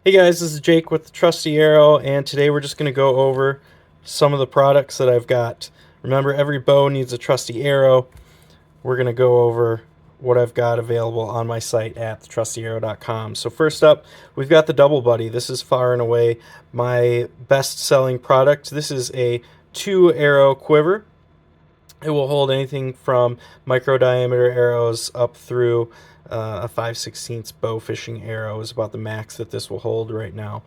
Hey guys, this is Jake with the Trusty Arrow, and today we're just going to go over some of the products that I've got. Remember, every bow needs a trusty arrow. We're going to go over what I've got available on my site at thetrustyarrow.com. So first up, we've got the Double Buddy. This is far and away my best-selling product. This is a 2-arrow quiver. It will hold anything from micro diameter arrows up through a 5/16 bow fishing arrow is about the max that this will hold right now.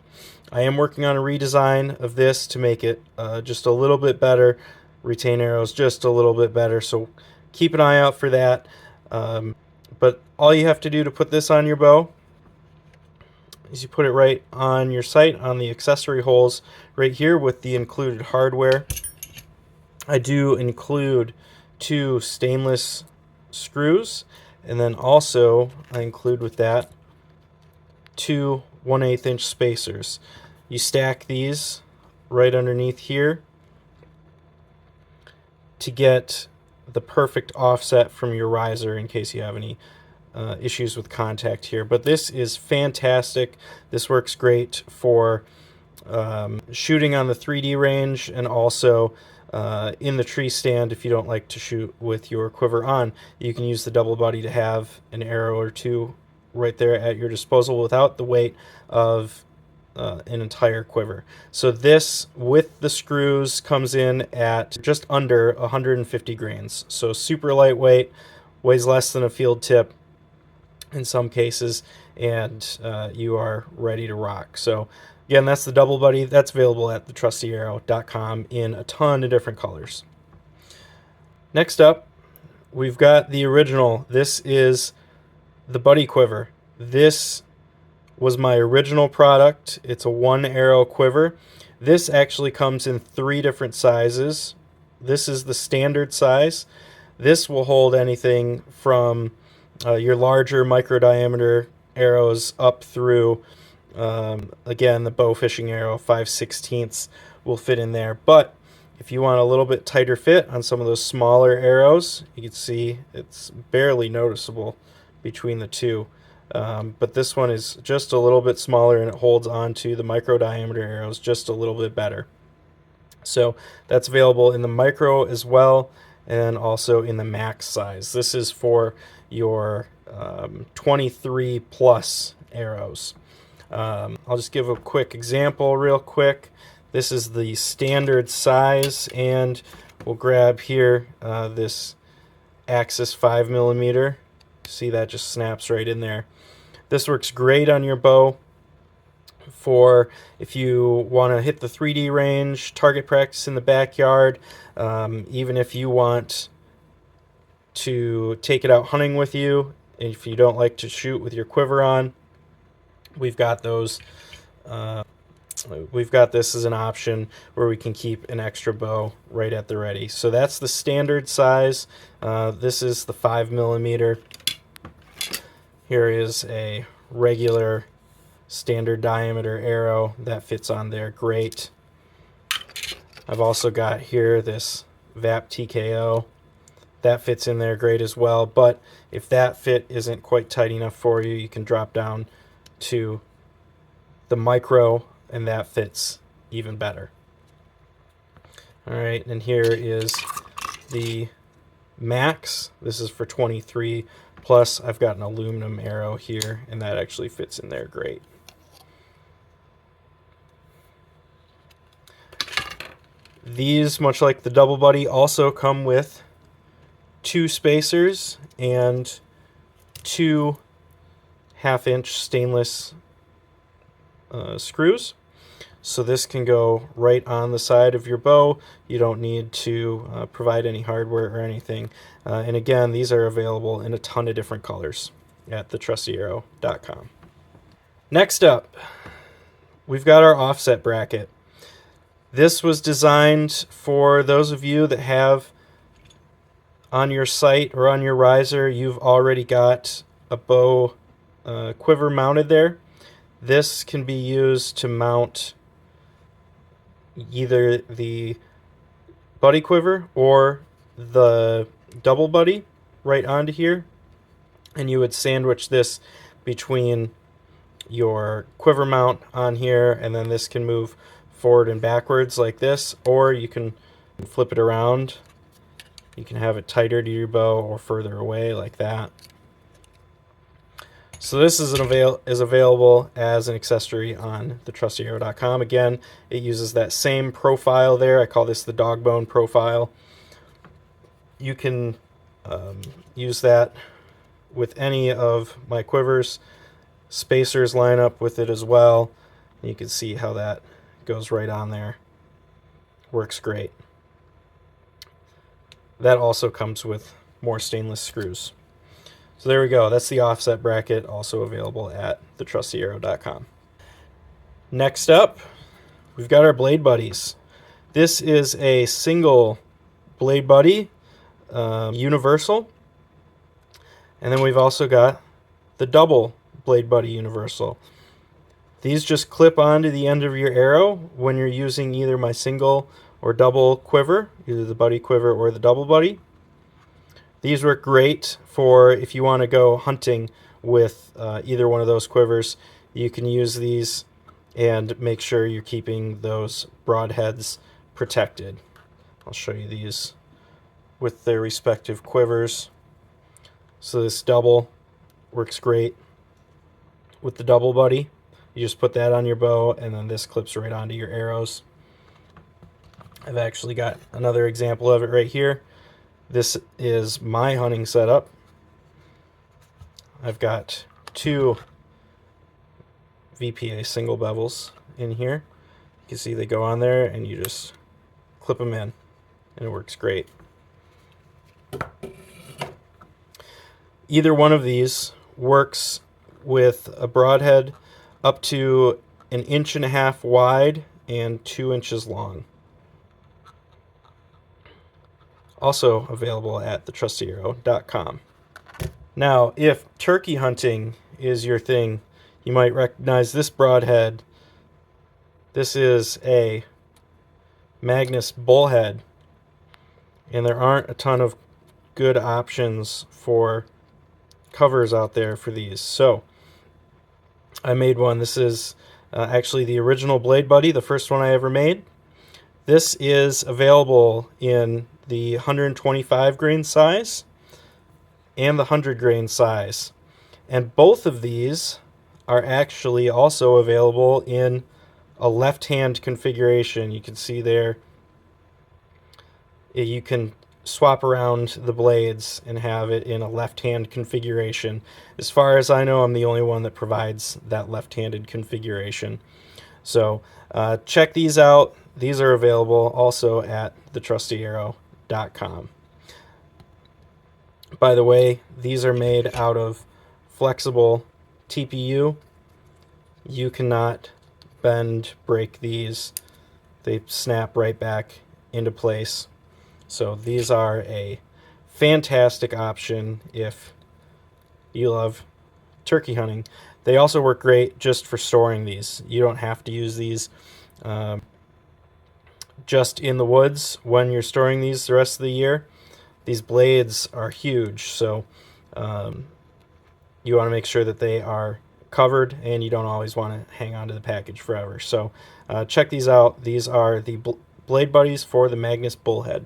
I am working on a redesign of this to make it just a little bit better, retain arrows just a little bit better, so keep an eye out for that. But all you have to do to put this on your bow is you put it right on your sight on the accessory holes right here with the included hardware. I do include 2 stainless screws, and then also I include with that 2 1/8 inch spacers. You stack these right underneath here to get the perfect offset from your riser in case you have any issues with contact here. But this is fantastic. This works great for shooting on the 3D range, and also in the tree stand. If you don't like to shoot with your quiver on, you can use the Double Buddy to have an arrow or two right there at your disposal without the weight of an entire quiver. So this, with the screws, comes in at just under 150 grains. So super lightweight, weighs less than a field tip in some cases, and you are ready to rock. So again, that's the Double Buddy. That's available at thetrustyarrow.com in a ton of different colors. Next up, we've got the original. This is the Buddy Quiver. This was my original product. It's a 1-arrow quiver. This actually comes in 3 different sizes. This is the standard size. This will hold anything from your larger micro diameter arrows up through again, the bow fishing arrow 5/16 will fit in there. But if you want a little bit tighter fit on some of those smaller arrows, you can see it's barely noticeable between the two. But this one is just a little bit smaller, and it holds onto the micro diameter arrows just a little bit better. So that's available in the micro as well, and also in the max size. This is for your 23 plus arrows. I'll just give a quick example real quick. This is the standard size, and we'll grab here this Axis 5mm. See, that just snaps right in there. This works great on your bow for if you want to hit the 3D range, target practice in the backyard, even if you want to take it out hunting with you, if you don't like to shoot with your quiver on. We've got those. We've got this as an option where we can keep an extra bow right at the ready. So that's the standard size. This is the 5mm. Here is a regular standard diameter arrow that fits on there great. I've also got here this VAP TKO. That fits in there great as well. But if that fit isn't quite tight enough for you, you can drop down to the micro, and that fits even better. All right, and here is the max. This is for 23 plus. I've got an aluminum arrow here, and that actually fits in there great. These, much like the Double Buddy, also come with 2 spacers and 2 1/2-inch stainless screws. So this can go right on the side of your bow. You don't need to provide any hardware or anything. And again, these are available in a ton of different colors at thetrustyarrow.com. Next up, we've got our offset bracket. This was designed for those of you that have on your sight or on your riser, you've already got a bow quiver mounted there. This can be used to mount either the Buddy quiver or the Double Buddy right onto here, and you would sandwich this between your quiver mount on here, and then this can move forward and backwards like this, or you can flip it around. You can have it tighter to your bow or further away like that. So this is available as an accessory on the trustyarrow.com. Again, it uses that same profile there. I call this the dog bone profile. You can use that with any of my quivers. Spacers line up with it as well. You can see how that goes right on there. Works great. That also comes with more stainless screws. So there we go. That's the offset bracket, also available at thetrustyarrow.com. Next up, we've got our blade buddies. This is a single blade buddy, universal. And then we've also got the double blade buddy universal. These just clip onto the end of your arrow when you're using either my single or double quiver, either the buddy quiver or the double buddy. These work great for if you want to go hunting with either one of those quivers. You can use these and make sure you're keeping those broadheads protected. I'll show you these with their respective quivers. So this double works great with the double buddy. You just put that on your bow, and then this clips right onto your arrows. I've actually got another example of it right here. This is my hunting setup. I've got two VPA single bevels in here. You can see they go on there, and you just clip them in, and it works great. Either one of these works with a broadhead up to 1.5 inches wide and 2 inches long. Also available at thetrustyarrow.com. Now, if turkey hunting is your thing, you might recognize this broadhead. This is a Magnus bullhead, and there aren't a ton of good options for covers out there for these. So I made one. This is actually the original Blade Buddy, the first one I ever made. This is available in the 125 grain size and the 100 grain size. And both of these are actually also available in a left-hand configuration. You can see there, you can swap around the blades and have it in a left-hand configuration. As far as I know, I'm the only one that provides that left-handed configuration. So check these out. These are available also at thetrustyarrow.com. By the way, these are made out of flexible TPU. You cannot bend, break these. They snap right back into place. So these are a fantastic option if you love turkey hunting. They also work great just for storing these. You don't have to use these just in the woods when you're storing these the rest of the year. These blades are huge, so you want to make sure that they are covered, and you don't always want to hang on to the package forever. So check these out. These are the Blade Buddies for the Magnus Bullhead.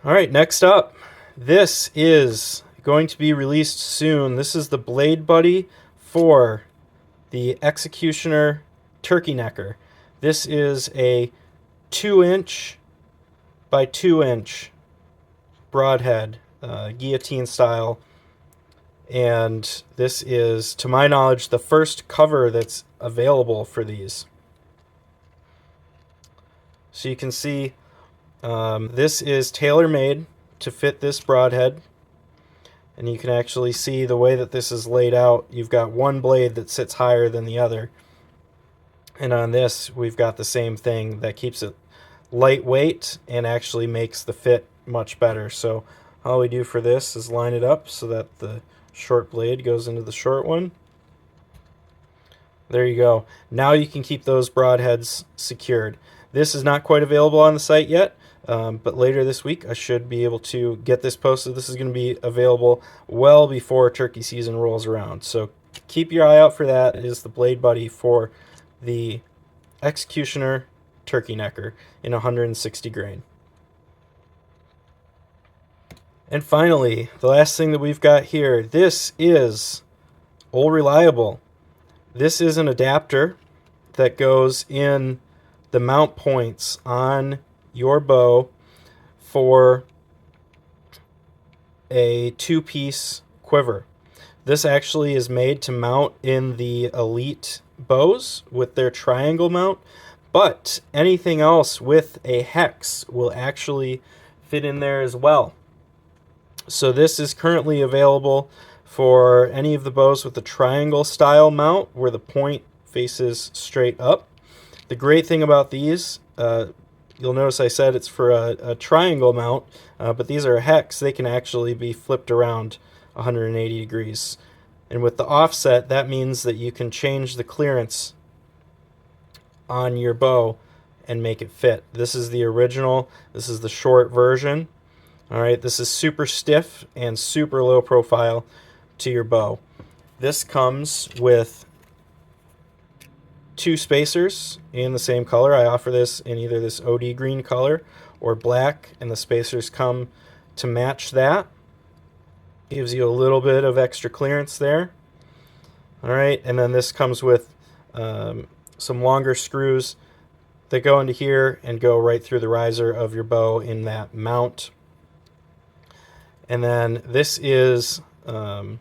All right, next up, this is going to be released soon. This is the Blade Buddy for the Executioner Turkey Necker. This is a 2-inch by 2-inch broadhead, guillotine style, and this is, to my knowledge, the first cover that's available for these. So you can see this is tailor-made to fit this broadhead, and you can actually see the way that this is laid out. You've got one blade that sits higher than the other, and on this we've got the same thing that keeps it lightweight and actually makes the fit much better. So all we do for this is line it up so that the short blade goes into the short one. There you go. Now you can keep those broadheads secured. This is not quite available on the site yet, but later this week I should be able to get this posted. This is going to be available well before turkey season rolls around, so keep your eye out for that. It is the blade buddy for the Executioner turkey necker in 160 grain. And finally, the last thing that we've got here, this is Old Reliable. This is an adapter that goes in the mount points on your bow for a 2-piece quiver. This actually is made to mount in the Elite bows with their triangle mount, but anything else with a hex will actually fit in there as well. So this is currently available for any of the bows with the triangle style mount where the point faces straight up. The great thing about these, you'll notice I said it's for a triangle mount, but these are a hex. They can actually be flipped around 180 degrees. And with the offset, that means that you can change the clearance on your bow and make it fit. This is the original. This is the short version. All right, this is super stiff and super low profile to your bow. This comes with 2 spacers in the same color. I offer this in either this OD green color or black, and the spacers come to match that. Gives you a little bit of extra clearance there. All right, and then this comes with some longer screws that go into here and go right through the riser of your bow in that mount. And then this is the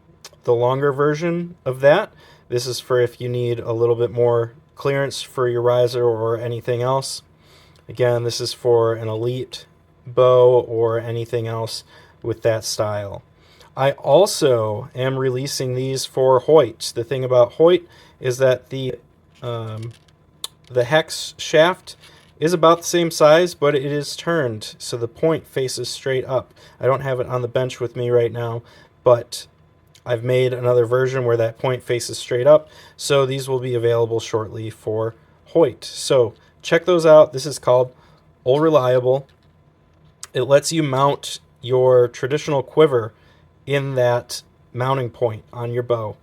longer version of that. This is for if you need a little bit more clearance for your riser or anything else. Again, this is for an Elite bow or anything else with that style. I also am releasing these for Hoyt. The thing about Hoyt is that the hex shaft is about the same size, but it is turned so the point faces straight up. I don't have it on the bench with me right now, but I've made another version where that point faces straight up, so these will be available shortly for Hoyt. So check those out. This is called Old Reliable. It lets you mount your traditional quiver in that mounting point on your bow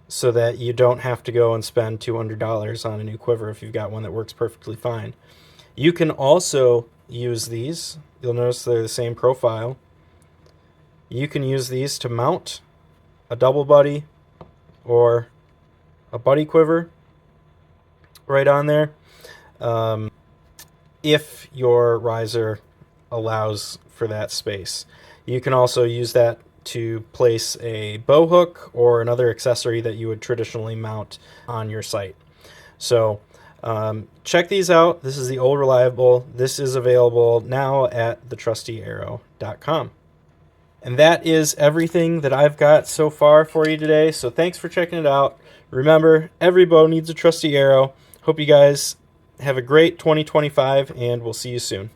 so that you don't have to go and spend $200 on a new quiver if you've got one that works perfectly fine. You can also use these. You'll notice they're the same profile. You can use these to mount a double buddy or a buddy quiver right on there, if your riser allows for that space. You can also use that to place a bow hook or another accessory that you would traditionally mount on your sight. So check these out. This is the Old Reliable. This is available now at thetrustyarrow.com. And that is everything that I've got so far for you today. So thanks for checking it out. Remember, every bow needs a trusty arrow. Hope you guys have a great 2025, and we'll see you soon.